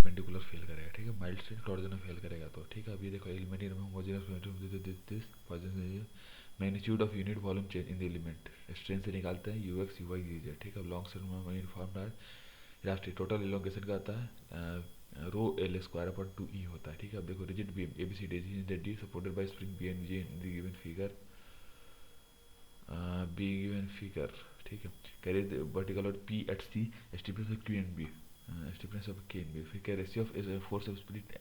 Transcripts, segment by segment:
Perpendicular fail करेगा, ठीक है। माइल्ड स्ट्रेन टॉर्जन में फेल करेगा तो, ठीक है। अब ये देखो element in homogeneous this Poisson magnitude of unit volume change in the element strain से निकालते हैं यूएक्स यूवाई यूजेड, ठीक है। लॉन्ग स्ट्रेन में यूनिफॉर्म डाल इलास्टिक टोटल इलोंगेशन का आता है rho L square upon 2 E होता है, ठीक है। अब देखो rigid beam A B C D supported by spring B and J in the given figure B given figure, ठीक है। Carry the vertical load P at C stiffness of Q and B stiffness of K and B, फिर क्या ratio of force of split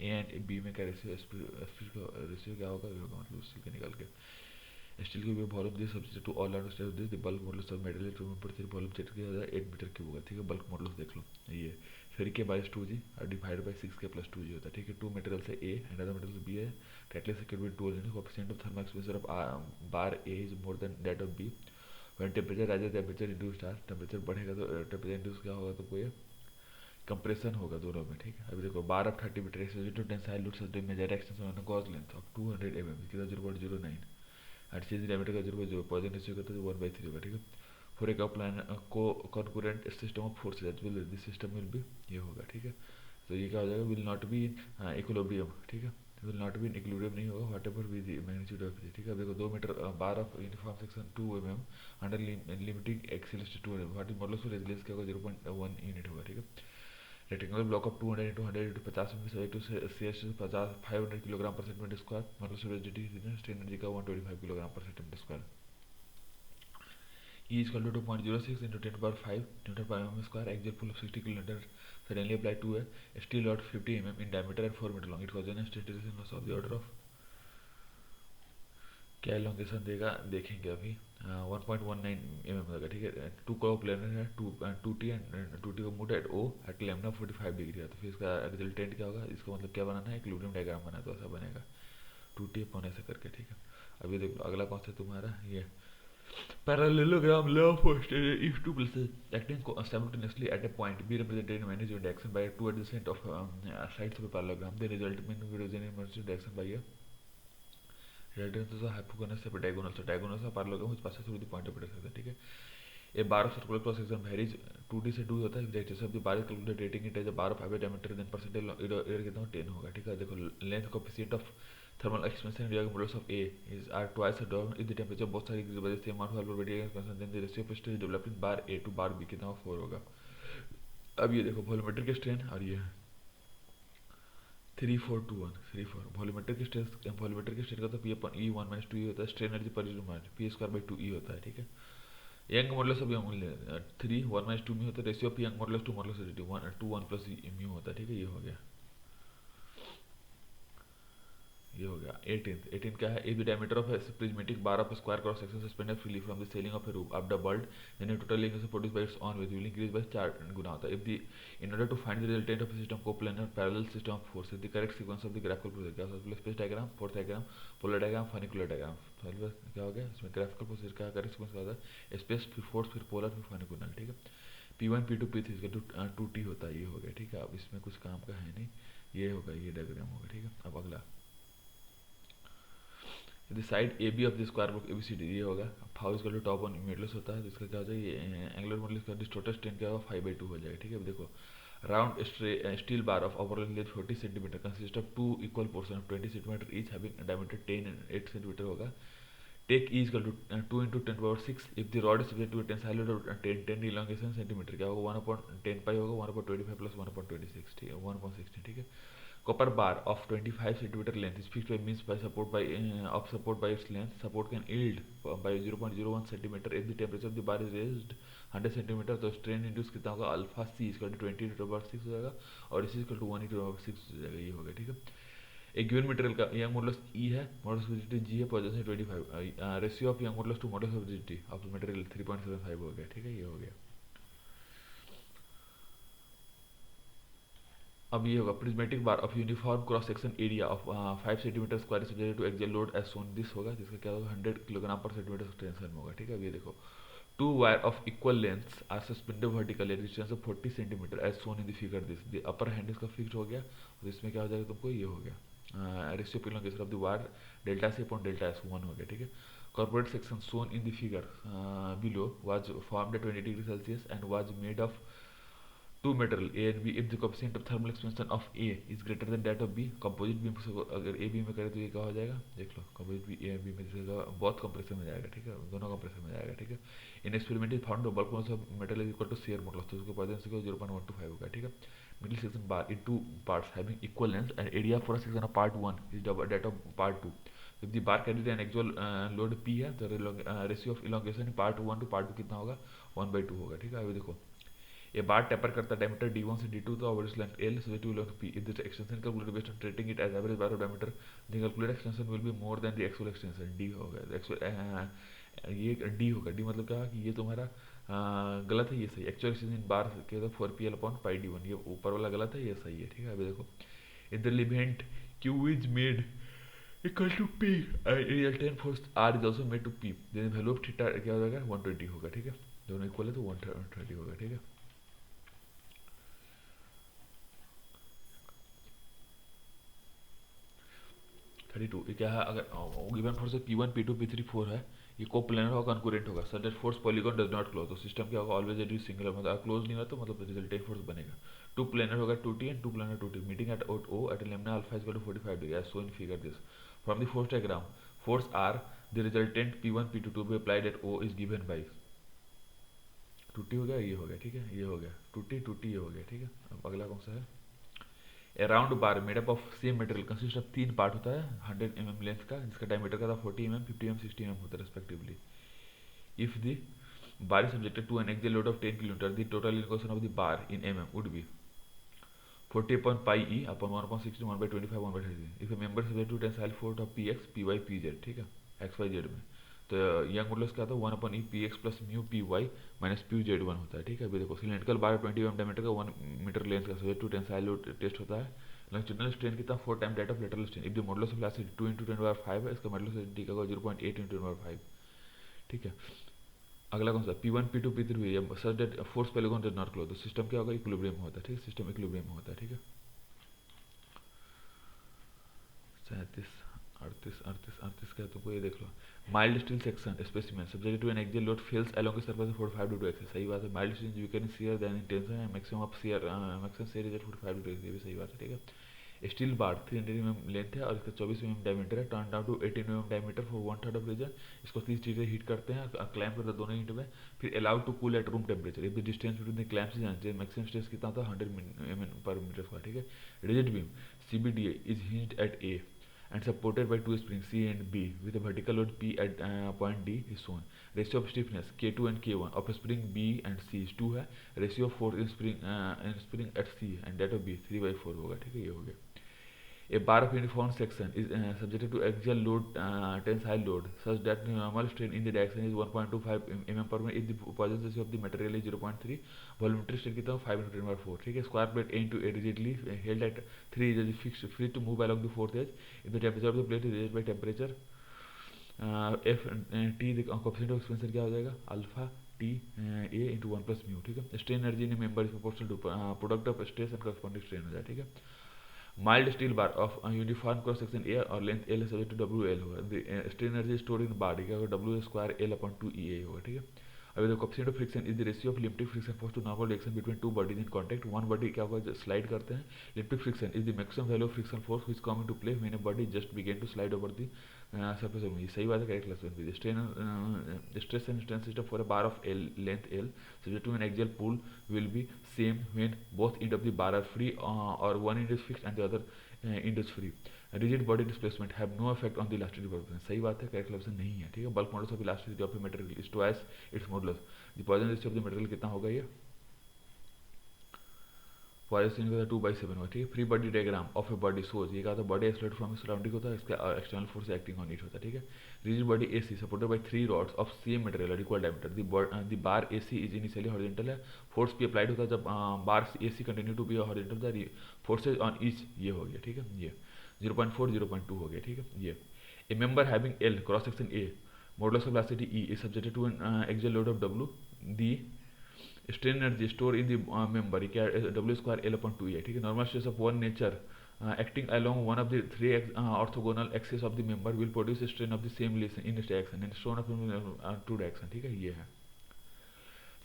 A and B में क्या ratio क्या होगा, मतलब उसी का निकाल के स्टील के volume this subject to all out step this bulk models of metal to में पर वॉल्यूम चेक किया जाता है 8 मीटर क्यूब होगा, ठीक है। बल्क मॉडल्स देख लो ये फिर के बाई 2g और divide by 6k plus 2g होता है, ठीक है। 2 मटेरियल से A and other material B है, at least can be 2 coefficient of thermal expansion of bar A is more than that of B when temperature rises temperature induced or temperature बढ़ेगा तो temperature induce क्या होगा, तो कोई compression होगा दोनों में, ठीक है। अभी देखो bar of 30 metre extension to tensile load sustain measure extension on gauge length of 200 mm कितना 0.09 एट चेंज डायमीटर का 0.0 पॉइजन रेशियो करते हैं 1/3 होगा, ठीक है। फॉर ए प्लान को concurrent system of force that will this system will be ये होगा, ठीक है। तो ये क्या हो जाएगा, will not be in equilibrium, ठीक है। Will not be in equilibrium नहीं होगा whatever be the magnitude of, ठीक है। देखो 2 metre bar of uniform section 2 mm under limiting axle 2 mm what is modulus of resilience क्या होगा 0.1 unit होगा, ठीक है। Rectangular block of 200 into 100 into 50 में से टू CS 50 500 किलोग्राम पर सेंटीमीटर स्क्वायर मतलब सोलिडिटी स्ट्रेन एनर्जी का 125 किलोग्राम पर centimetre square E is equal to 2.06 into 10 power 5 Newton per mm square. Axial pull of 60 kN suddenly applied to a steel rod 50 mm in diameter and 4 meter long. It causes a strain loss of the order of क्या elongation देगा देखेंगे अभी 1.19 mm देगा, ठीक है। To को planar है two T and two T को मूड एट ओ एट लेमना 45 डिग्री है, तो फिर इसका रिजल्टेंट क्या होगा, इसका मतलब क्या बनाना है, इक्विलिब्रियम डायग्राम बनाना है तो ऐसा बनेगा 2t अपॉन ऐसे करके, ठीक है। अभी देखो अगला कौन सा तुम्हारा ये parallelogram law of if two pulses acting simultaneously at a point b represented in magnitude direction by two adjacent of sides of a parallelogram, they result in magnitude direction by a radians of hypotenuse से diagonal diagonal of parallelogram which passes through the point of intersection, ठीक है। A bar of circular cross section varies 2d से 2 होता है direction of the bar calculate rating it as a bar of highway diameter then percentage area कितना 10 होगा, ठीक है। देखो length coefficient of thermal expansion and diagonal modulus of A is are twice the if the temperature both sides increase by the same amount while radial expansion then the ratio of stress developed in bar A to bar B कितना 4 होगा। अब ये देखो volumetric strain और ये 3 4 2 1 3 4 volumetric strain का तो P अपन ई 1 - 2 होता है, strain energy per unit P square by 2 E होता है, ठीक है। यंग मॉडुलस ऑफ यंग 3 1 - 2 में होता है, ratio of Young modulus to modulus 1 1 plus mu होता है, ठीक है। ये हो गया ये हो गया 18 क्या है, if the diameter of a prismatic bar of a square cross section suspended freely from the ceiling of a roof up the bulb then the total length produced by its own weight will increase by 4 गुना होता है। if the in order to find the resultant of a system coplanar parallel system of forces the correct sequence of the graphical process क्या होता है, space diagram, force diagram, polar diagram, funicular diagram. क्या हो गया इसमें graphical process का correct sequence क्या होता है, स्पेस फिर फोर्स फिर पोलर फिर फनिकुलर, ठीक है। P1 P2 P3 इसका 2T होता है, ये हो गया, ठीक है। अब इसमें कुछ काम का है नहीं, ये होगा ये डायग्राम होगा, ठीक है। अब अगला यदि side A B of the square block ABCD ये होगा, how is to top on modulus होता है, तो इसका क्या हो जाएगा, ये एंगुलर मॉडुलस का डिस्टोर्टेड स्ट्रेन क्या होगा 5/2 हो जाएगा, ठीक है। अब देखो round steel bar of overall length 40 centimetre consist of 2 equal portion of 20 centimetre each having diameter 10 and 8 centimetre होगा। Take E equal to 2 into 10 power 6 if the rod is subject to tensile load 10 elongation centimetre क्या होगा 1/10 पाई होगा 1/25 plus 1/26, ठीक है 1/16, ठीक है। Copper bar of 25 centimeter length is fixed by means by support by of support by its length. Support can yield by 0.01 centimeter if the temperature of the bar is raised 100 centimeter, तो strain induce कितना होगा alpha c equal to 20 into power 6 हो जाएगा और इसी equal to 1 into power 6 हो जाएगा, ये होगा, ठीक है। एक गिवन मटेरियल का यंग मॉडुलस E है, मॉडुलस ऑफ रिजिडिटी G है, position 25, ratio of Young modulus to modulus of rigidity of material 3.75 हो गया, ठीक है। ये हो गया। अब ये होगा prismatic bar of uniform cross section area of 5 centimetre square subject to axial load as shown this होगा, जिसका क्या होगा 100 किलोग्राम पर सेंटीमीटर टेंशन में होगा, ठीक है। अब ये देखो two wire of equal lengths are suspended vertically at distance of 40 centimetre as shown in the figure this the upper hand इसका फिक्स्ड हो गया और इसमें क्या हो जाएगा तुमको ये हो गया ratio of elongation of the wire delta C upon delta S 1 हो गया, ठीक है। Corporate section shown in the figure below was formed at 20 degree Celsius and was made of two material A and B if the coefficient of thermal expansion of A is greater than that of B, composite beam को अगर A B में करें तो ये क्या हो जाएगा, देख लो कंपोजिट बी ए बी में जैसे बहुत कंप्रेशन में जाएगा, ठीक है, दोनों कंप्रेशन में जाएगा, ठीक है। In experiment is found bulk mass of metal is equal to shear modulus, तो उसको पॉइजन से 0.125 होगा, ठीक है। Middle section bar in two parts having equal length and area for a section of part 1 is double that of part 2। If the bar carried an actual load P है तो ratio of elongation part 1 to part 2 कितना होगा, 1/2 होगा, ठीक है। अभी देखो A bar taper करता है diameter D1 से D2 तो our length L so to length P. If the extension calculated based on treating it as average bar of diameter, the calculated extension will be more than the actual extension. D होगा, ये D होगा, D मतलब क्या कि ये तुम्हारा गलत है, ये सही। एक्चुअल एक्सटेंशन बार के 4PL/πd1, ये ऊपर वाला गलत है, ये सही है, ठीक है। अभी देखो in the event Q is made equal to P and resultant force R is also made to P, then value of theta क्या हो जाएगा, 120 होगा, ठीक है। दोनों इक्वल है तो 130 होगा, ठीक है। क्या है, अगर given force P1 P2 P3 4 है, ये कोप्लेनर होगा, कंकरेंट होगा, such that force polygon does not close, तो सिस्टम क्या होगा, ऑलवेज एट सिंगुलर, मतलब क्लोज नहीं हुआ तो मतलब रिजल्टेंट फोर्स बनेगा। टू प्लेनर होगा 2T and two planar 2T meeting at O at लेमना alpha is equal to 45 degree as so in figure this from the force diagram. Force R the resultant P1 P2 to be applied at O is given by 2T हो गया, ये हो गया, ठीक है, ये हो गया 2T ये हो गया, ठीक है। अब अगला कौन सा है, a round bar made up of same material consist of 3 part होता है 100 mm लेंथ का, जिसका डायमीटर का था 40 mm 50 mm 60 mm होता है respectively. If the bar is subjected to an axial load of 10 kN, the total inclusion of the bar in mm would be 40/πe upon 1/60 1/25 1/30। If a member subject to tensile force of px py pz, ठीक है, xyz में, तो young modulus क्या था 1/e px plus mu py minus mu z1 होता है, ठीक है। अभी देखो सिलेंड्रिकल बार 20 mm डायमीटर का 1 मीटर लेंथ का subject to tensile load test होता है। लॉन्जिट्यूडिनल स्ट्रेन कितना 4 time that of lateral strain. If the modulus of elasticity 2 × 10⁵ है, इसका मॉडुलस ऑफ डी का 0.8 × 10⁵, ठीक है। अगला कौन सा P1 P2 P3 हुई है, सच that force polygon does not close, तो सिस्टम क्या होगा, इक्विलिब्रियम में होता है, ठीक है, सिस्टम इक्विलिब्रियम में होता है, ठीक है। 37 38 38 38 का तुमको ये देख लो, mild steel section specimen subject to an axial load fails along the surface of 45 degree axis, सही बात है। Mild steel you can shear then in tension and maximum of shear maximum shear is at 45 degree, ये भी सही बात है, ठीक है। स्टील बार 300 mm लेंथ है और इसका 24 mm डायमीटर है, turn down to 18 mm diameter for 1/3 of region. इसको 30 डिग्री हीट करते हैं, क्लैंप करते हैं दोनों हीट में, फिर allowed to cool at room temperature. If the distance between the clamps is maximum stress कितना होता है 100 mm/m², ठीक है। Rigid beam CBDA is hinged at A and supported by two springs C and B with a vertical load P at point D is shown. Ratio of stiffness K2 and K1 of spring B and C is 2 है। Ratio of force in spring at C and that of B 3/4 होगा, ठीक है, ये हो गया। A bar of uniform section is subjected to axial load, tensile load, such that the normal strain in the direction is 1.25 mm/min if the poisson ratio of the material is 0.3, volumetric strain कितना 500/4, ठीक है। Square plate A into A rigidly held at 3 is fixed, free to move along the fourth edge if the temperature of the plate is raised by temperature F T, the coefficient of expansion क्या हो जाएगा, alpha T A into 1 plus म्यू, ठीक है। Strain energy in member is proportional to product of stress and corresponding strain हो जाए, ठीक है। Mild steel bar of uniform cross section A और length L subject to WL होगा। Strain energy store in bar क्या होगा, W² L/2EA होगा, ठीक है। अभी देखो coefficient of friction is the ratio of limiting friction force to normal direction between two bodies in contact. One body क्या होगा, स्लाइड करते हैं, limiting friction is the maximum value of friction force which come into play when a body just begin to slide over the surface of सही बात है, correct class. Stress and strain system for a bar of L length L subject to an axial pull will be same when both end of the bar are free or one end is fixed and the other end is free. Rigid body displacement have no effect on the elasticity properties, सही बात है, correct class नहीं है, ठीक है। Bulk modulus of elasticity of a material is twice its modulus. The Poisson ratio of the material कितना होगा, ये पॉइजन का 2/7 होगा, ठीक है। Free body diagram of a body shows, ये कहा था बॉडी आइसोलेटेड फ्रॉम सराउंडिंग होता है, इसका external force acting on it होता है, ठीक है। Rigid body AC supported by 3 rods of same material और equal diameter. The bar AC is initially horizontal है, फोर्स भी अप्लाइड होता है जब bar AC continue to be horizontal the forces on each, ये हो गया, ठीक है। ये 0.4 0.2 हो गया, ठीक है। ये a member having L cross section A modulus of elasticity E is subjected to an axial load of W। The strain energy store in the member क्या W² L/2EA, ठीक है। Normal stress of one nature acting along one of the three orthogonal axes of the member will produce a strain of the same relation in its direction and strain of two direction, ठीक है, ये है।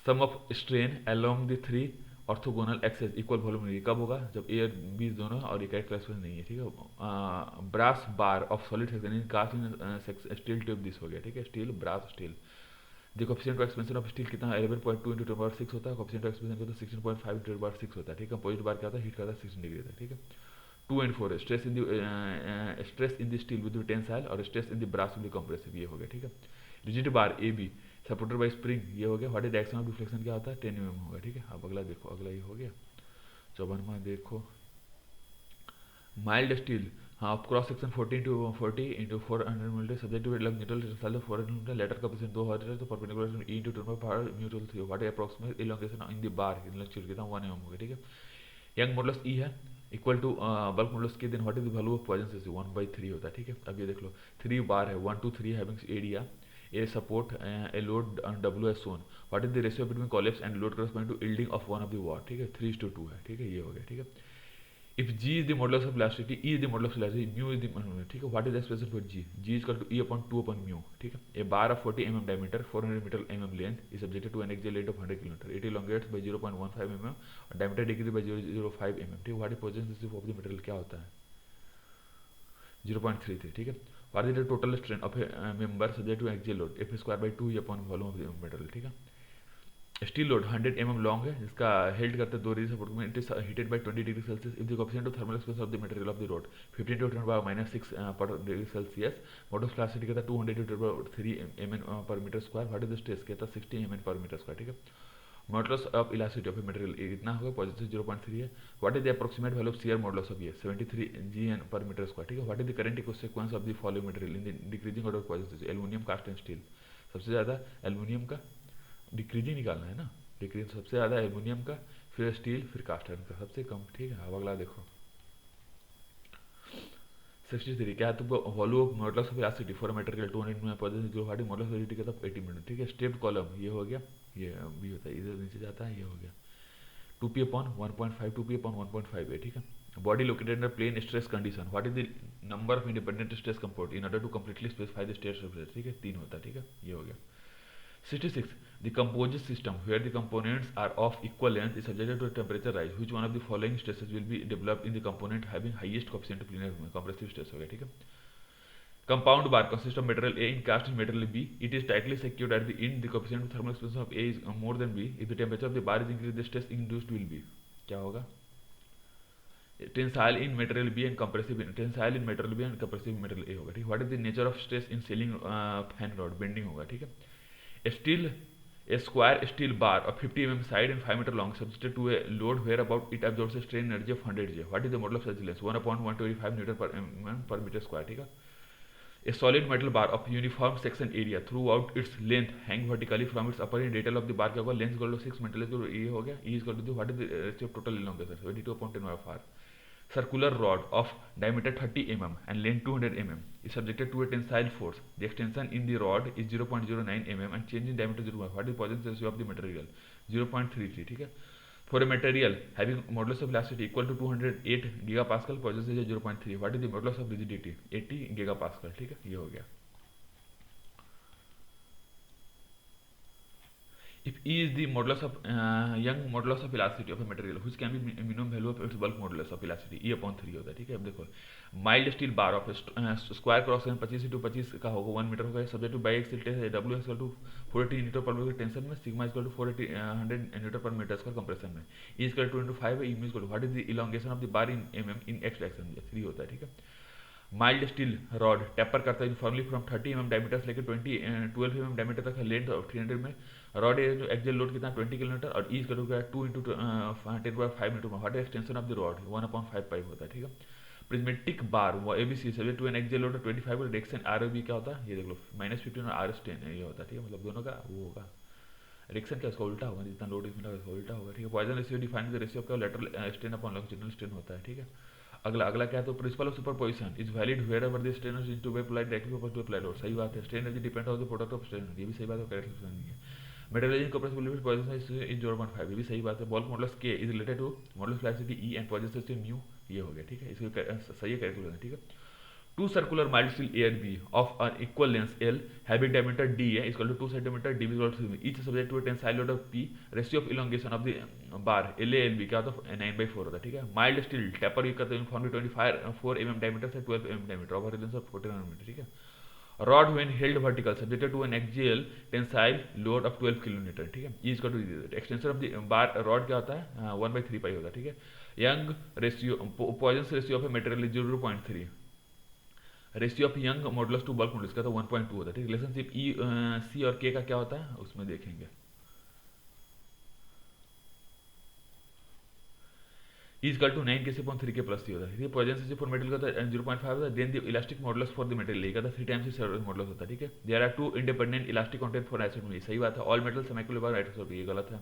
Sum of strain along the three orthogonal axes equal volume नहीं, कब होगा जब ए और B दोनों और एक क्लासिफिकेशन नहीं है, ठीक है। Brass bar of solid section in cast in steel tube this हो गया, ठीक है, steel brass steel. The coefficient of expansion of steel कितना 11.2 इंटू 10⁻6 होता है, कोएफिशिएंट ऑफ एक्सपेंशन को 16.5 इंटू 10⁻6 होता है, ठीक है। कंपोजिट बार क्या होता है, हीट करता है 16 डिग्री तक, ठीक है। 2 and 4 stress in the steel with tensile और stress in the brass with compressive, ये हो गया, ठीक है। Rigid bar A B supported by spring, ये हो गया। What is the action of deflection क्या होता है 10 mm होगा, ठीक है। अब अगला देखो, अगला ये हो गया 54वां देखो, माइल्ड स्टील, हाँ cross section 40 to 40 into 400 millimetre subject to लग न्यूट्रल साल 400 मिलीमीटर लेटर का पोजीशन 2 है तो परपेंडिकुलर ई इंटू 2 पर neutral 3 what is approximate elongation in the bar inlet कितना 1 mm होगा, ठीक है। यंग मॉडुलस ई है equal to bulk modulus K, then what is the value of Poisson से 1/3 होता है, ठीक है। अब ये देख लो 3 बार है 1 2 3 having area A support a load W as shown, what is the ratio between collapse and load corresponding to yielding of one of the bar, ठीक है। 3:2 है, ठीक है, ये हो गया, ठीक है। If G is the modulus of elasticity, E is the modulus of elasticity, mu is the, ठीक है। What is the expression for G, G is equal to E upon 2 upon mu, ठीक है। A bar of 40 mm diameter 400 metre mm length is subjected to an axial length of 100 km, it elongates by 0.15 mm और diameter decreases by 0.05 mm, ठीक है। What is position of the material क्या होता है 0.33, ठीक है। What is the total strain of a member subject to axial load F square by 2 upon volume of the material, ठीक है। स्टील लोड 100 mm लॉन्ग है जिसका हेल्ड करते हैं 2 रिजिड सपोर्ट में, it is heated by 20 degree Celsius if the coefficient of thermal expansion of the material of the rod 15 to 10 power -6 per degree Celsius, modulus of elasticity कहता है 200 to 3 mm per metre square, what is the stress कहता है 60 mm per metre square, ठीक है। Modulus of elasticity of material इतना होगा positive 0.3 है। What is the approximate value of shear modulus of ये 73 Gn पर मीटर स्क्वायर, ठीक है। What is the current sequence of the following material in the decreasing order of positive, aluminium cast and steel, सबसे ज्यादा aluminium का decreasing निकालना है ना, decrease सबसे ज्यादा एल्युमिनियम का, फिर स्टील, फिर कास्ट आयरन का सबसे कम, ठीक है। अब अगला देखो 63 क्या है तुमको volume of modulus of elasticity for material 200 में पॉजिटिव जो हार्ड मॉडुलस ऑफ रिजिडिटी कहता है 80 मिनट, ठीक है। स्टेप्ड कॉलम ये हो गया, ये भी होता है इधर नीचे जाता है, ये हो गया 2p अपॉन 1.5 2p अपॉन 1.5 है, ठीक है। Body located under plane stress condition, what is the number of independent stress component in order to completely specify the stress ratio, ठीक है, 3 होता है, ठीक है, ये हो गया। 66 the composite system where the components are of equal length is subjected to a temperature rise, which one of the following stresses will be developed in the component having highest coefficient of linear compressive stress हो गया, ठीक है। compound bar consists of material A in cast in material B, it is tightly secured at the end, the coefficient of thermal expansion of A is more than B, if the temperature of the bar is increased the stress induced will be, क्या होगा tensile in material B and compressive in tensile in material B and compressive in material A होगा, ठीक है। what is the nature of stress in sealing fan rod, bending होगा, ठीक है। Steel, a square steel bar of 50 mm side and 5 meter long subjected to a load whereabout it absorbs a strain energy of 100 J. What is the modulus of resilience 1/125 Newton per mm per meter square, ठीक है। A solid metal bar of uniform section area throughout its length hang vertically from its upper end detail of the bar क्या होगा length equal to 6 metal ये हो गया, E is equal to what is the ratio of total elongation 22/10 circular rod of diameter 30 mm and length 200 mm is subjected to a tensile force. The extension in the rod is 0.09 mm and change in diameter 0. What is the Poisson's ratio of the material 0.33, ठीक है। For a material having modulus of elasticity equal to 208 gigapascal, Poisson's ratio 0.3. What is the modulus of rigidity 80 gigapascal, ठीक है, ये हो गया। If E is the modulus of young modulus of elasticity of a material which can be minimum value of its bulk modulus of elasticity E upon 3 होता है, ठीक है। अब देखो mild steel bar of square cross section 25 into 25 का होगा 1 metre होगा, subject to biaxial tension W equal to 480 newton per metre tension में, sigma equal to 480 100 newton per metre square compression में, E इक्वल टू 2 है, E equal to what is the elongation of the bar in mm in x direction 3 होता है, ठीक है। Mild steel rod taper करता है uniformly from 30 mm diameter से लेकर 12 mm डायमीटर तक है, लेंथ ऑफ 300 में, रॉड एक्सियल लोड कितना 20 किलोमीटर और E equal to 2 into 10⁵ metre, what is extension of the rod 1/5 pipe होता है, ठीक है। Prismatic bar ABC subject to an axial load 25 और डायरेक्शन आरओबी क्या होता है ये देख लो -15 और RS10 ये होता है, ठीक है। मतलब दोनों का वो होगा डायरेक्शन क्या उसका उल्टा होगा, जितना लोड इसमें उसका उल्टा होगा, ठीक है। Poisson ratio define the ratio of lateral strain upon longitudinal strain होता है, ठीक है। अगला अगला क्या है तो principle of superposition is valid wherever the strain energy to be applied directly upon to applied load, सही बात है। Strain energy depend on the product of strain, ये भी सही बात है, करेक्ट नहीं है। Material incompressible limit Poisson is 0.5 ये भी सही बात है। Bulk modulus K is related to modulus फ्लैक्सिटी ई एंड पॉइजन से म्यू, ये हो गया, ठीक है। इसको सही है, करेक्ट है, ठीक है। Two circular mild steel A and B of an equal length L having diameter D is equal to 2 cm, D is equal to each subject to a tensile load of P, ratio of elongation of the bar LA LB क्या होता है 9/4 होता है, ठीक है। Mild steel taper use करते हैं uniformly 24 mm diameter से 12 mm diameter, over length of 14 mm, ठीक है। Rod when held vertical subjected to an axial tensile load of 12 kN, ठीक है। Is equal to extension of the bar rod क्या होता है 1/3 पाई होता है, ठीक है। Young ratio Poisson ratio of a material 0.3, ratio of Young modulus to bulk modulus का तो 1.2 होता है, ठीक। रिलेशनशिप ई सी और के का क्या होता है उसमें देखेंगे। इज इक्वल टू 9 के अपॉन 3 के प्लस सी होता है, ठीक है। पॉइजन रेशियो फॉर मेटेरियल का तो 0.5 होता है। Then the elastic modulus for the material का तो 3 टाइम्स द मॉडुलस होता है, ठीक है। There are two independent elastic content for acid में, सही बात है। All metals semiconductor bar isotope, ये गलत है।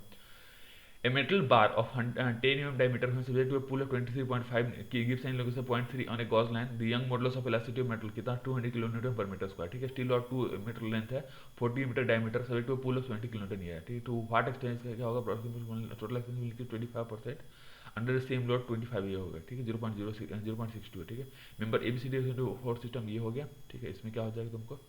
A metal bar of 10 mm diameter when subject to a pull of 23.5 gives an elongation 0.3 on a gauge line. The young modulus of elasticity of metal कितना 200 kN per meter square, ठीक है। Steel और 2 metre length है, 40 metre diameter, subject to pull of 20 kN ये है, ठीक है। To what expanse क्या होगा, total expanse will be 25% under the same load 25 ये होगा, ठीक है। 0.62, ठीक है। मेंबर एबीसीडी फोर्स सिस्टम ये हो गया, ठीक है। इसमें क्या हो जाएगा तुमको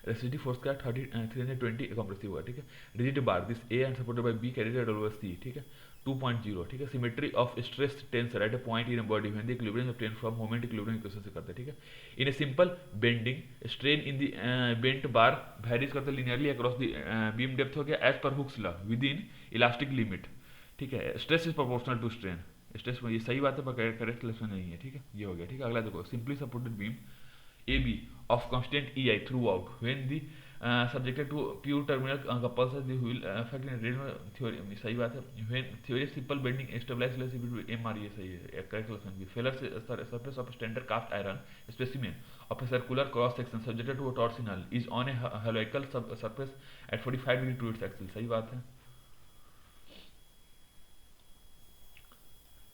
रेसिस्टिव फोर्स का 320 कंप्रेसिव हुआ, ठीक है। Rigid bar this A end supported by B carried over C, ठीक है। 2.0, ठीक है। Symmetry of stress tensor at a point in a body when the equilibrium of tense from moment equilibrium equation से करते हैं, ठीक है। In a simple bending strain in the bent bar varies करते linearly across the beam depth हो गया as per Hooke's law within elastic limit, ठीक है। Stress is proportional to strain, stress में ये सही बात है पर करेक्ट लेसन नहीं है, ठीक है। ये हो गया, ठीक है। अगला देखो, simply supported beam AB of constant EI throughout when the subjected to pure terminal couples the will affect in radial theory, सही बात है। when theory simple bending stabilized relationship between MR, ये सही है, correct solution भी। failure surface of standard cast iron specimen of a circular cross section subjected to a torsional is on a helical surface at 45 degree to its axis, सही बात है।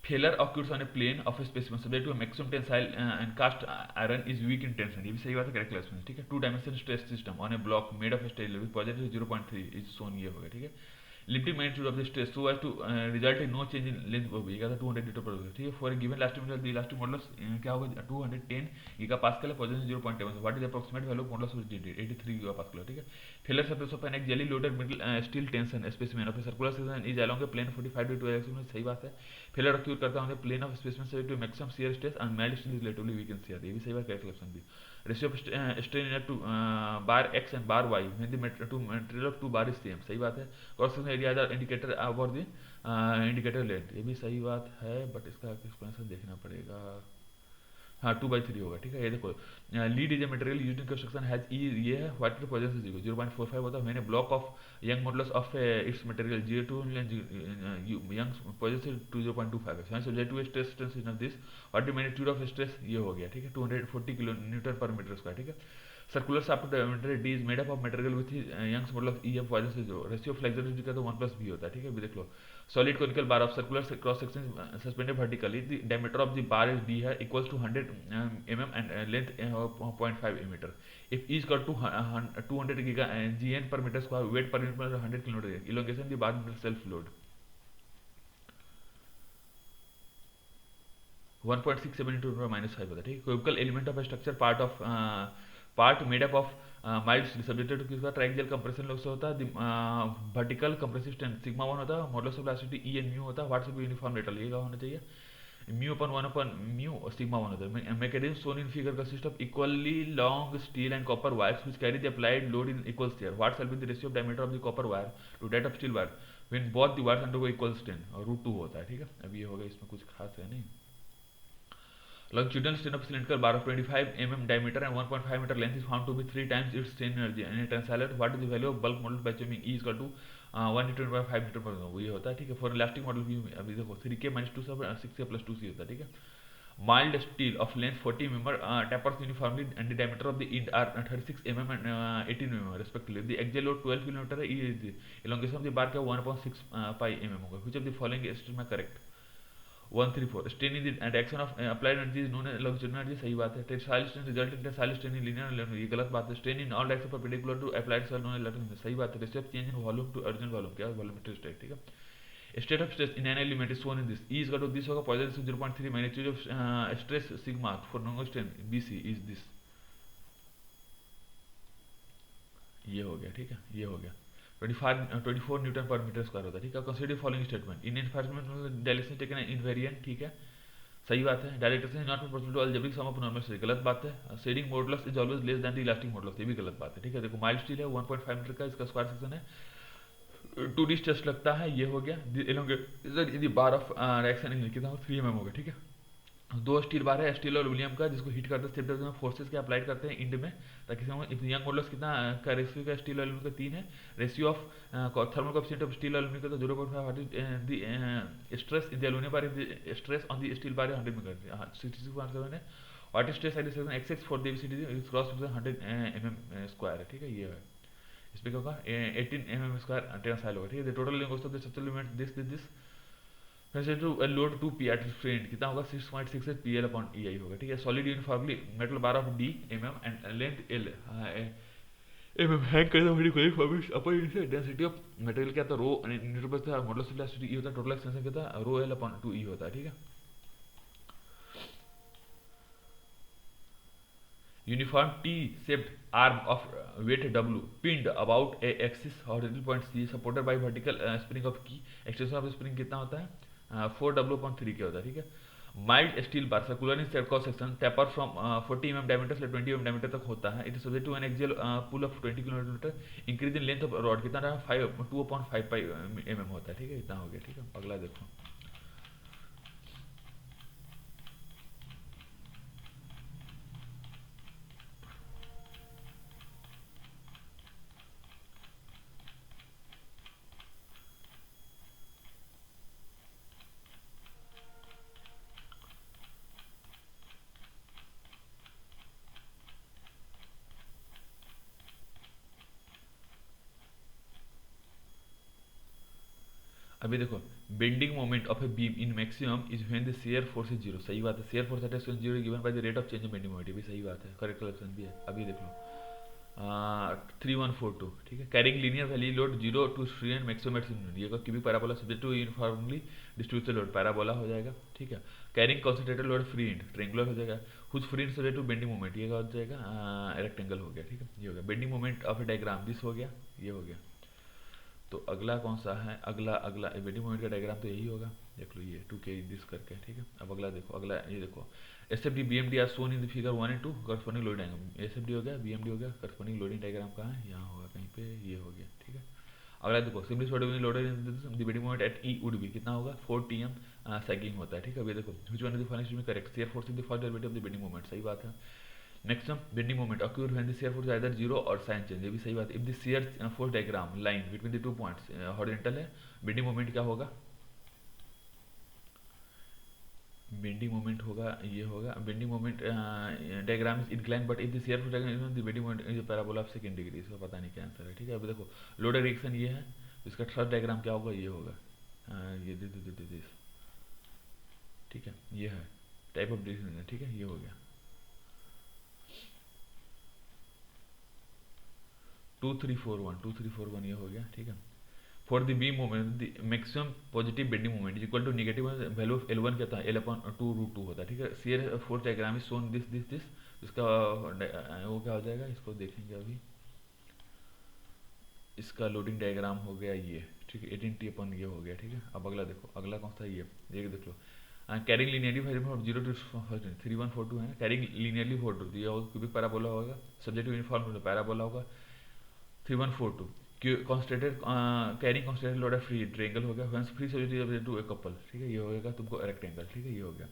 Failure occurs on a plane of a specimen subject to a maximum tensile and cast iron is weak in tension, ये भी सही बात है, correct class में, ठीक है। 2 dimension stress system on a block made of steel with positive 0.3 is shown, ये होगा, ठीक है। Limiting magnitude of the stress so as to result in no change in length of ये था 200 मीटर पर, ठीक है। For a given elastic material the elastic modulus क्या होगा 210 गीगापास्कल है, positive 0.7, what is approximate value modulus of 83 gigapascal, ठीक है। Failure surface of an axially loaded middle steel tension specimen of a circular section is along a plane 45 degree to axis में, सही बात है। Failure occur करता है on the plane of specimen subject to maximum shear stress and mild steel is relatively weak in shear, ये भी सही बात, करेक्ट ऑप्शन भी। Ratio of strain to bar X and bar Y when the material of 2 bar is same, सही बात है। Cross section area are indicator over the indicator length, ये भी सही बात है, बट इसका एक्सप्लेनेशन देखना पड़ेगा। हाँ 2/3 होगा, ठीक है। ये देखो lead is a material used in construction has E, ये है व्हाट इज पॉजिटिव 0.45 होता है। मैंने block of Young modulus of its material 0 Young positive 0.25 है, subject to stress tension of this what the magnitude of stress, ये हो गया, ठीक है। 240 kN per meter square, ठीक है। Circular shaft diameter D is made up of material with Young's modulus E of positive से 0, ratio of flexibility का तो 1+b होता है, ठीक है। देख लो solid conical bar of circular cross section suspended vertically, the diameter of the bar is d है equals to 100 mm and length 0.5 meter. If E is equal to 200 gn per meter square, weight per unit per 100 kN, elongation the bar self load 1.67 into 5 होता है, ठीक है। cubical element of a structure part made up of mild subjected to किसका triangle compression लोग से होता है, vertical compressive strength sigma 1 होता है, modulus of elasticity E and mu होता है, what should be uniform rate, ये होना चाहिए mu upon 1 upon mu sigma 1 होता है। Mechanism shown in figure consist of equally long steel and copper wires which carry the applied load in equal share, what shall be the ratio of diameter of the copper wire to that of steel wire when both the wires undergo equal strain, और √2 होता है, ठीक है। अब ये होगा, इसमें कुछ खास है नहीं। Longitudinal strain of cylindrical bar of 25 mm diameter and 1.5 meter length is found to be 3 times its strain energy and a tensile. What is the value of bulk model by checking E is equal to 1/25 meter per second, ये होता है, ठीक है। For elastic model भी अभी देखो 3k - 2 सब 6k + 2c होता है, ठीक है। Mild steel of length 40 mm tapers uniformly and the diameter of the end are 36 mm and 18 mm respectively. The axial load 12 kN है, E is the elongation of the bar क्या 1.6 pi mm होगा। Which of the following statement is correct? 134 strain in the direction of applied energy is known as longitudinal energy, सही बात है। tensile strain result in tensile strain in linear, ये गलत बात है। strain in all directions perpendicular to applied is known as lateral, सही बात है। ratio of change in volume to original volume क्या volumetric state, ठीक है। State of stress in an element is shown in this, E is this होगा Poisson 0.3 magnitude of stress sigma for non strain BC is this, ये हो गया। ठीक है, ये हो गया 24 न्यूटन पर मीटर स्क्वायर होता है। ठीक है, consider following statement in information dilation taken invariant, ठीक है, सही बात है। डायरेक्टर से not possible to algebraic sum of normal stress, गलत बात है। Shearing modulus is always less than the elastic modulus, ये भी गलत बात है। ठीक है, देखो माइल्ड स्टील है 1.5 मीटर का, इसका स्क्वायर सेक्शन है 2D स्ट्रेस लगता है, ये हो गया। यदि बार ऑफ रिएक्शन कितना 3 mm हो गया। ठीक है, दो स्टील बार है स्टील और एल्यूमिनियम का, जिसको हीट करते हैं में फोर्सेस के अप्लाइड करते हैं इंड में, ताकि यंग मॉडुलस कितना का रेशियो का स्टील और एल्यूमिनियम का 3 है। Ratio of thermal coefficient of steel और एल्यूमिनियम का 0.5, stress in the aluminium bar stress on the steel bar 100 में करते हैं 66.7 है। What is stress at section X for the ABCD is cross 100 mm square है। ठीक है, ये है, इसमें क्या होगा 18 mm स्क्वायर टेंसाइल होगा। ठीक है, total length of the structural element this load 2 P at friend कितना होगा 6.68 PL अपॉन EI होगा। ठीक है, solid uniformly metal bar of D mm and length L mm hang करता है कोई format upper unit density of material क्या था रो न्यूटन पर था, मॉडुलस ऑफ इलास्टिसिटी E होता है, टोटल एक्सटेंशन कितना रो L अपॉन 2E होता है। ठीक है, uniform T shaped arm of weight W pinned about a axis horizontal point C supported by vertical spring of key, extension of spring कितना होता है 4W/3 क्या होता है। ठीक है, mild steel bar circular in cross section taper from 40 mm diameter से 20 mm diameter तक होता है। It is subject to an axial pull of 20 kN, increase in length of rod कितना रहा 2.55 mm होता है। ठीक है, इतना हो गया। ठीक है, अगला देखो, अभी देखो bending moment of a beam in maximum is when the shear force is 0, सही बात है। Shear force eight S 0 given by the rate of change in bending moment, भी सही बात है, करेक्ट कलेक्शन भी है। अभी देख लो 3142, ठीक है, carrying linear value load 0 to free end maximum at unit, ये cubic parabola subject to uniformly distributed load parabola हो जाएगा। ठीक है, carrying concentrated load free end triangular हो जाएगा, whose free end subject to bending moment, ये हो जाएगा रेक्टेंगल हो गया। ठीक है, ये हो गया bending moment of A diagram, this हो गया, ये हो गया। तो अगला कौन सा है, अगला बेंडिंग मोमेंट का डायग्राम तो यही होगा, देख लो ये 2 कैरी दिस करके। ठीक है, अब अगला देखो, अगला ये देखो SFD BMD are shown in the figure 1 and 2 corresponding loading diagram, SFD हो गया बीएमडी हो गया, करस्पॉन्डिंग लोडिंग डायग्राम कहाँ है, यहाँ होगा कहीं पे, ये हो गया। ठीक है, अगला देखो simply solve loaded in the bending moment eight E would be कितना होगा 4 TM सैगिंग होता है। ठीक है, अभी देखो which one is the following में correct, shear force in the first derivative of the bending moment, सही बात है। Maximum bending moment occur when the shear force is either 0 और साइन चेंज, ये भी सही बात है। If the shear force diagram line between the 2 points horizontal है, बेंडिंग मोमेंट क्या होगा, बेंडिंग मोमेंट होगा, ये होगा bending moment diagram is incline but if the shear force diagram the bending moment is parabola of second degree, इसका पता नहीं क्या आंसर है। ठीक है, अभी देखो लोड रिएक्शन ये है, इसका थर्ड डायग्राम क्या होगा, ये होगा ये दिस। ठीक है, ये है टाइप ऑफ डिस्ट्रीब्यूशन। ठीक है, ये हो गया 2341 ये हो गया। ठीक है, for the beam moment the maximum positive bending moment is equal to negative value of L1 क्या था L/2√2 होता है। ठीक है, shear force diagram is shown this, इसका वो क्या हो जाएगा, इसको देखेंगे अभी, इसका लोडिंग डायग्राम हो गया ये। ठीक है, 18T/, ये हो गया। ठीक है, अब अगला देखो, अगला कौन सा, ये देख लो कैरिंग लीनियरली फ्रॉम 0 टू 3142 है, कैरिंग लीनियरली 42, ये क्यूबिक पैराबोला होगा, सब्जेक्ट टू यूनिफॉर्म पैराबोला होगा। 3142 concentrated carrying concentrated load free triangle हो गया, whose free subject to a couple. ठीक है, ये होगा तुमको रेक्टेंगल। ठीक है, ये हो गया।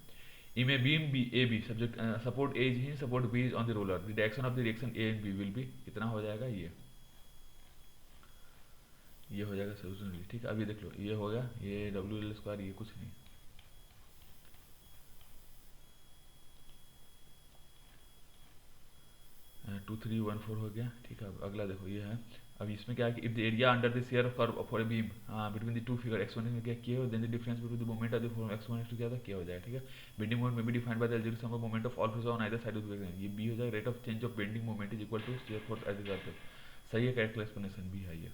इमे beam B A B subject support A is hinge, support B is on the roller, the direction of the reaction A and B will be कितना हो जाएगा, ये हो जाएगा सोल्यूशन। ठीक है, अभी देख लो ये हो गया, ये WL², ये कुछ नहीं, uh, 2314 हो गया। ठीक है, अब अगला देखो ये है, अब इसमें क्या है कि if the area under the shear curve for a beam between the two figure x1 में क्या किया, then the difference between the moment of the form x1 x2 क्या था, क्या हो जाएगा। ठीक है, बेंडिंग मोमेंट में be defined by the algebraic sum of moment of all forces on either side of the vector, ये बी हो जाएगा। Rate of change of bending moment is equal to shear force at the surface, सही है, correct explanation भी है ये।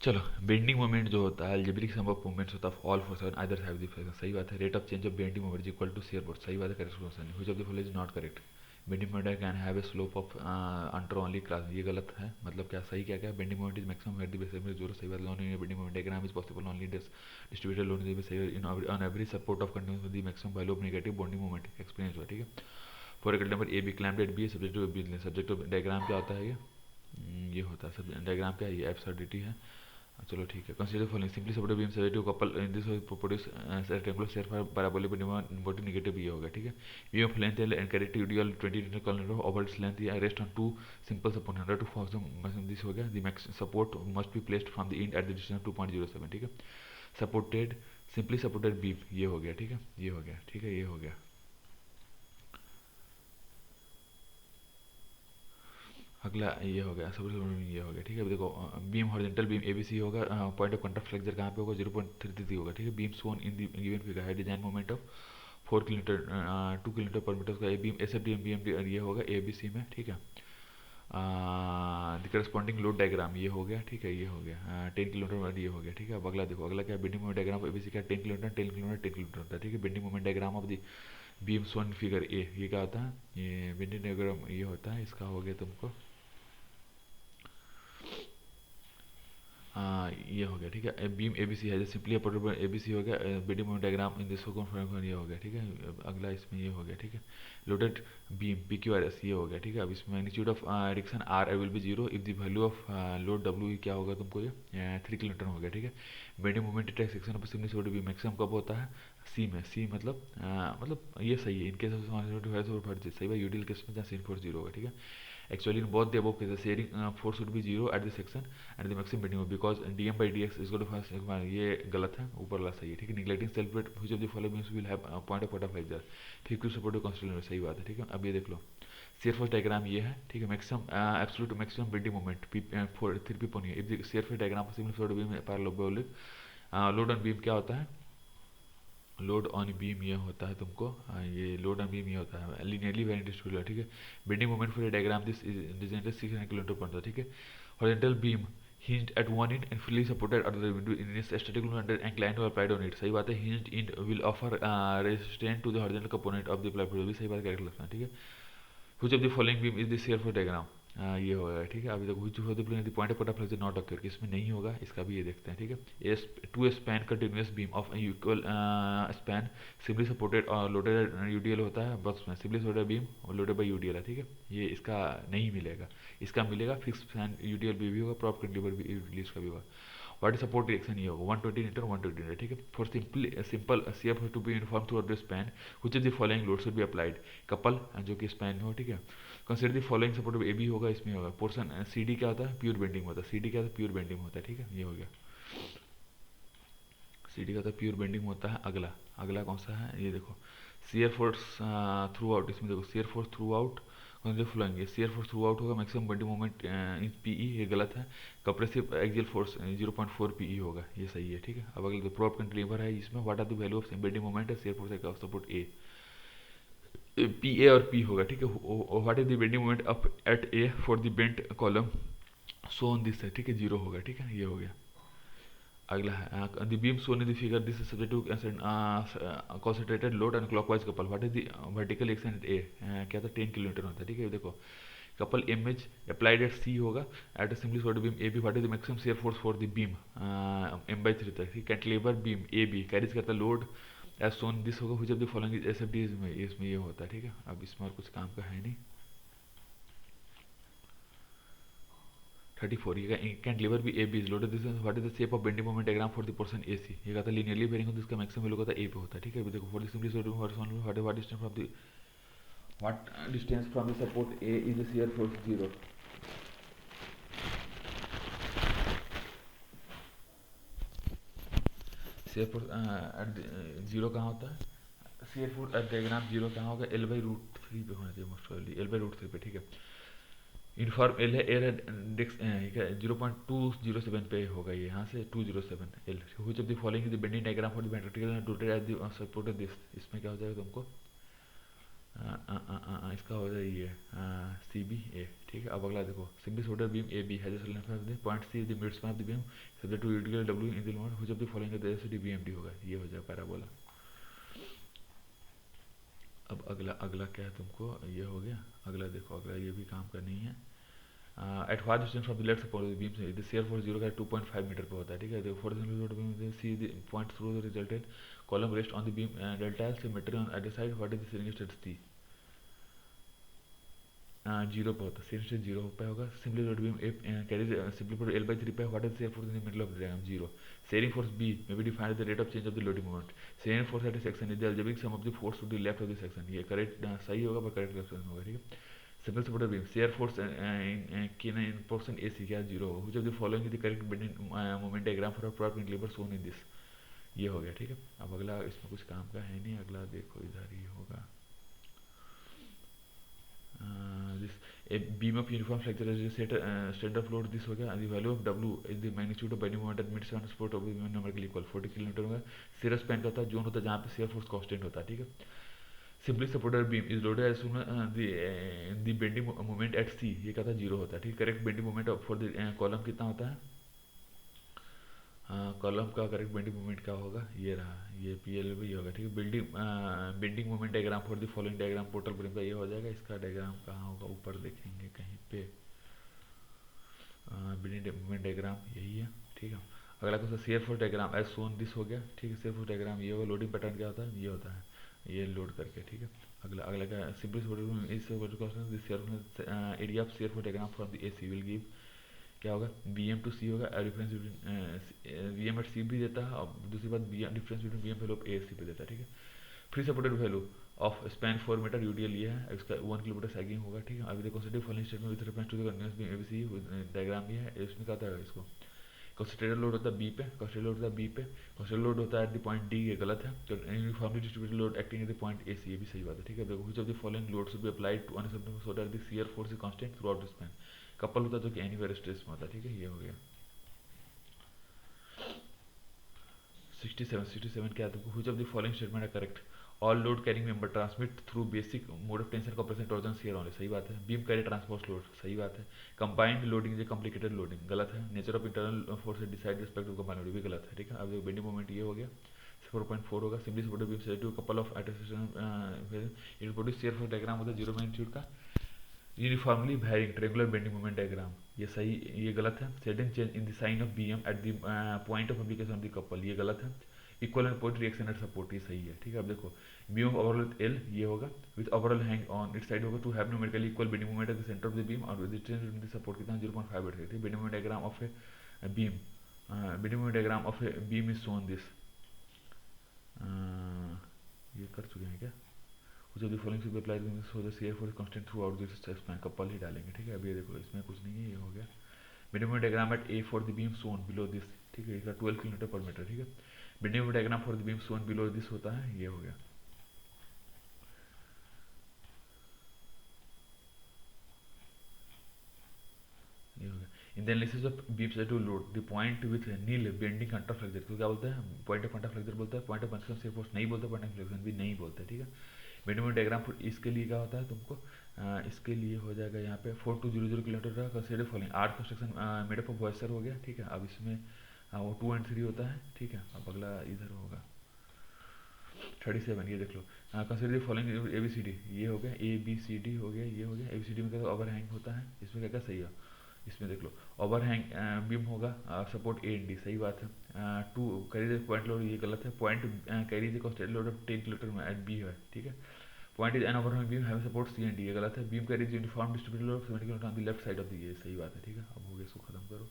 चलो, bending moment जो होता है अलजेब्रिक सम ऑफ मोमेंट्स होता है all force on either have the friction, सही बात है। Rate of change of bending moment is equal to shear force, सही बात है, करेक्ट क्वेश्चन है। Which of the following is not correct? Bending moment can have a slope of under only class, ये गलत है। मतलब क्या सही क्या क्या? Bending moment is maximum at the base में जीरो, सही बात। Loan bending moment diagram is possible only distributed load is सही in on every support of continuous the maximum value of negative bending moment experience हुआ, ठीक है। For example number A B clamped at B subject to B, subject to diagram क्या होता है ये होता है सब डायग्राम क्या है, ये एब्सर्डिटी है। चलो ठीक है। Consider following simply supported beam subject to couple in this produce rectangular shear for parabolic body negative ये होगा, ठीक है। Beam of length and character UDL 20 metre kilometre over its length rest on two simple support 100 to form this हो गया। The max support must be placed from the end at the distance 2.07, ठीक है। Supported simply supported beam ये हो गया, ठीक है, ये हो गया, ठीक है, ये हो गया। अगला ये हो गया, सब ये हो गया, ठीक है। देखो बीम हॉरिजॉन्टल बीम एबीसी होगा, पॉइंट ऑफ कॉन्टैक्ट फ्लेक्चर कहाँ पे होगा 0.33 होगा, ठीक है। Beam shown in the given figure है design moment of 4 kilometre 2 kilometre per metre का beam S F D M B M ये होगा ए बी सी में, ठीक है। द करस्पॉन्डिंग लोड डायग्राम ये हो गया, ठीक है, ये हो गया 10 किलोमीटर ये हो गया, ठीक है। अब अगला देखो, अगला क्या bending moment diagram A B C का 10 किलोमीटर 10 किलोमीटर 10 किलोमीटर होता है, ठीक है। Bending moment diagram of the beam Son figure A ये क्या होता है, ये बेंडिंग डायग्राम ये होता है, इसका हो गया तुमको ये हो गया, ठीक है। बीम एबीसी है, जैसे सिंपली अपोर्टेबल एबीसी हो गया, bending moment diagram in this ये हो गया, ठीक है। अगला इसमें ये हो गया, ठीक है। Loaded beam P Q R S ये हो गया, ठीक है। अब इसमें magnitude of reaction R will be zero if the value of load W क्या होगा तुमको, ये 3 किलोमीटर हो गया, ठीक है। Bending moment attack section of similar सोड बीम मैक्सिमम कब होता है, सी में। सी मतलब ये सही है इनकेस ऑफ सही है। यूडियल केस में जहाँ सीन फोर्स जीरो होगा, ठीक है। Actually, in both the above cases, sharing force would be zero at the section and the maximum bending because dm by dx is equal to first ये गलत है, ऊपर वाला सही है, ठीक है। Neglecting self weight which of the following means will have point of contact like that, फिर क्यों सपोर्ट कॉन्स्टेंट सही बात है, ठीक है। अब ये देख लो शेयर फोर्स डायग्राम ये है, ठीक है। Maximum absolute maximum bending moment P 3 P है। If the shear force diagram similar beam parallel load on beam क्या होता है, लोड ऑन बीम ये होता है तुमको ये लोड ऑन बीम ये होता है लीनियरली वेरी डिस्ट्रीब्यूटेड, ठीक है। Bending moment for diagram this is designed 600 kilometre पर, ठीक है। Horizontal beam hinged at one end and fully supported at the window in its static under inclined or applied on it, सही बात है। hinged end will offer resistance to the horizontal component of the plywood भी सही बात correct लगता है, ठीक है। which of the following beam is the shear force diagram ये होगा, ठीक है। अभी तक which of the point of contact flexure not occur इसमें नहीं होगा, इसका भी ये देखते हैं, ठीक है। Two span continuous beam of equal span simply supported और लोडेड यूडीएल होता है, बस में सिम्पली सपोर्टेड बीम और लोडेड बाय यूडीएल है, ठीक है। ये इसका नहीं मिलेगा, इसका मिलेगा फिक्स स्पैन यूडीएल भी होगा, प्रॉप कैंटिलीवर भी रिलीज का भी होगा। व्हाट सपोर्ट रिएक्शन ये होगा 120 मीटर 120 मीटर, ठीक है। For simple CF to be uniform through the span which is the following load should be applied couple जो कि स्पैन में हो, ठीक है। Consider the following support A B होगा, इसमें होगा पोर्शन सी डी क्या होता है प्योर बेंडिंग होता है, सी डी क्या होता है प्योर बेंडिंग होता है, ठीक है। ये हो गया सी डी का तो प्योर बेंडिंग होता है। अगला अगला कौन सा है ये देखो शेयर फोर्स थ्रू आउट, इसमें देखो shear force throughout flowing shear force throughout होगा maximum bending moment in PE ये गलत है। कंप्रेसिव एक्सियल फोर्स 0.4 पीई होगा, ये सही है, ठीक है। अब अगले प्रोप कैंटिलीवर है, इसमें what are the value of bending moment है शेयर फोर्स का सपोर्ट ए पी ए और पी होगा, ठीक है। What is the bending moment up at A for the bent column so on this है, ठीक है, जीरो होगा, ठीक है। ये हो गया। अगला है the beam shown in the figure this is subject to concentrated load and clockwise couple what is the vertical action at A क्या था 10 किलोमीटर होता है, ठीक है। देखो couple M is applied at C होगा at a simply sort beam A B what is the maximum shear force for the beam M by 3 तक, ठीक। Cantilever beam A B carries करता लोड एज सोन दिस होगा which of the following is SFD इसमें ये होता है, ठीक है। अब इसमें और कुछ काम का है नहीं। 34 ये कैंटिलीवर भी A B is loaded this what is the shape of bending moment diagram for the portion A C ये कहता है लीनियरली वेरिंग होता है, इसका मैक्सिमम वैल्यू कहता है ए पे होता है, ठीक है। अभी देखो for the simply sort horizontal what distance from the what distance from the support A is the shear force 0 shear force at 0 कहाँ होता है, शेयर फोर्स एट डायग्राम 0 कहाँ होगा एल बाई रूट 3 पे होना चाहिए most probably L by root 3 पे, ठीक है। इनफॉर्म एल है एयर इंडेक्स 0.207 पे होगा ये यहाँ से 207 L which of the following is the bending diagram for the ventricle rotate at the support of this इसमें क्या हो जाएगा तुमको इसका हो जाएगा ये सी बी ए, ठीक है। अब अगला देखो, simply supported beam A B has point C the mid span of the beam subject to vertical W in the moment which of the following the SD BMD होगा, ये हो जाएगा पैराबोला। अब अगला अगला क्या है तुमको, ये हो गया। अगला देखो, अगला ये भी काम करनी है। At far distance from the left support beam से द शेयर फोर्स 0 का 2.5 मीटर पे होता है, ठीक है। देखो for beam see the point through the resulted column rest on the beam delta symmetry on at the side what is the ceiling status T, zero पे होता है, सीलिंग स्टेट जीरो पे होगा। Simply load beam carries simply put L/3 पे what is shear force in the middle of the diagram, zero. Sharing force B may be defined as the rate of change of the loading moment. Shearing force at a section is the algebraic sum of the force to the left of the section, ये correct सही होगा, पर correct option होगा, ठीक है। Simple supported beam shear force in portion AC क्या zero होगा, which of the following is the correct bending moment diagram for a product in labour shown in this, ये हो गया, ठीक है। अब अगला इसमें कुछ काम का है नहीं, अगला देखो इधर ही होगा। This a beam of uniform structure is set standard of load, this हो गया। the value of W is the magnitude of bending moment at mid span support of the beam numerically equal 40 kilometre होगा। Share span का होता है zone होता है जहाँ पे शेयर फोर्स कांस्टेंट होता है, ठीक है। Simply supported beam is loaded as soon the bending moment at C, ये कहता है जीरो होता है, ठीक है। Correct bending moment for the column कितना होता है, कॉलम का करेक्ट बेंडिंग मोमेंट क्या होगा, ये रहा, ये PL भी होगा, ठीक है। Bending moment diagram for the following diagram portal beam का ये हो जाएगा। इसका डायग्राम कहाँ होगा, ऊपर देखेंगे कहीं पे, बेंडिंग मोमेंट डायग्राम यही है, ठीक है। अगला question shear force diagram as shown this हो गया, ठीक है। शेयर फोर्स डायग्राम ये होगा। लोडिंग पैटर्न क्या होता है, ये होता है, ये लोड करके, ठीक है। अगला अगला क्या, सिंपली इस question this shear area of shear force diagram from the AC will give क्या होगा, BM टू C होगा। Difference between VM at C भी देता है, और दूसरी बात difference between BM value of AC पे देता है, ठीक है। Free supported value of span 4 metre UDL ये है, इसका 1 किलोमीटर सैगिंग होगा, ठीक है। अभी देखो consider following statement with reference to the continuous beam ABC diagram ये है। इसमें क्या होता है, इसको कंसीडर लोड होता है B पे, कंसीडर लोड होता है B पे, कंसीडर लोड होता है एट द पॉइंट D, ये गलत है। तो uniformly distributed load acting at the point AC, ये भी सही बात है, ठीक है। देखो which of the following load should be applied to uncertain so that the shear force is constant throughout the span. Couple होता है जो कि एनीवेयर स्ट्रेस में होता है, ठीक है। ये हो गया 67 क्या है तुमको, which of the following statement है correct, all load carrying member transmit through basic mode of tension compression torsion shear only, सही बात है। बीम कैरी ट्रांसपोर्ट लोड, सही बात है। Combined loading is complicated loading, गलत है। Nature of internal force decide respect to combined loading भी गलत है, ठीक है। अब बेंडिंग मोमेंट ये हो गया 4.4 होगा। Simply supported beam set to couple of association it produce shear force diagram होता है जीरो मैग्नीट्यूड का, uniformly varying triangular bending moment diagram, ये सही, ये गलत है। Sudden change in the sign of BM at the point of application of the couple, ये गलत है। Equal and point reaction at support, ये सही है, ठीक है। अब देखो बीम ऑफ ओवरऑल L ये होगा with overall hang on it side होगा to have numerically equal bending moment at the centre of the beam और डिस्टेंस बिटवीन द सपोर्ट कितना 0.5 है, ठीक है। Bending moment diagram of a beam, bending moment diagram of a beam is shown this, ये कर चुके हैं क्या, कुछ of the following should be applied so the shear force constant throughout this span, couple ही डालेंगे, ठीक है। अब ये देखो इसमें कुछ नहीं है, ये हो गया। Bending moment diagram at A for the beam shown below this, ठीक है, इसका 12 किलोमीटर पर मीटर, ठीक है। Bending moment diagram for the beam shown below this होता है, ये हो गया। ये हो गया। In the analysis of beam set to load the point with nil bending contra flexure, तो क्या बोलते हैं, पॉइंट ऑफ कंट्रा फ्लेक्चर बोलता है, पॉइंट ऑफ कंट्रा शियर फोर्स नहीं बोलता, पॉइंट ऑफ फ्लेक्शन भी नहीं बोलता, ठीक है। बेंडिंग मोमेंट डायग्राम फॉर इसके लिए क्या होता है तुमको, इसके लिए हो जाएगा यहाँ पे 4200 किलोमीटर का consider following art construction made up of वॉइसर हो गया, ठीक है। अब इसमें वो 2 और 3 होता है, ठीक है। अब अगला इधर होगा 37, ये देख low consider the following ABCD, ये हो गया ABCD हो गया, ये हो गया। ABCD में क्या ओवर हैंग होता है, इसमें क्या क्या सही है, इसमें देख लो ओवर हैंग बीम होगा, सपोर्ट A एंड D, सही बात है। 2 कैरी द पॉइंट लोड, ये गलत है। Point carry the constant load of 10 kilometre at B है, ठीक है। Point is an overhang beam having support C and D, ये गलत है। Beam carries uniform distributed load 70 kilometre on the left side of the, ये सही बात है, ठीक है। अब हो गया, इसको खत्म करो।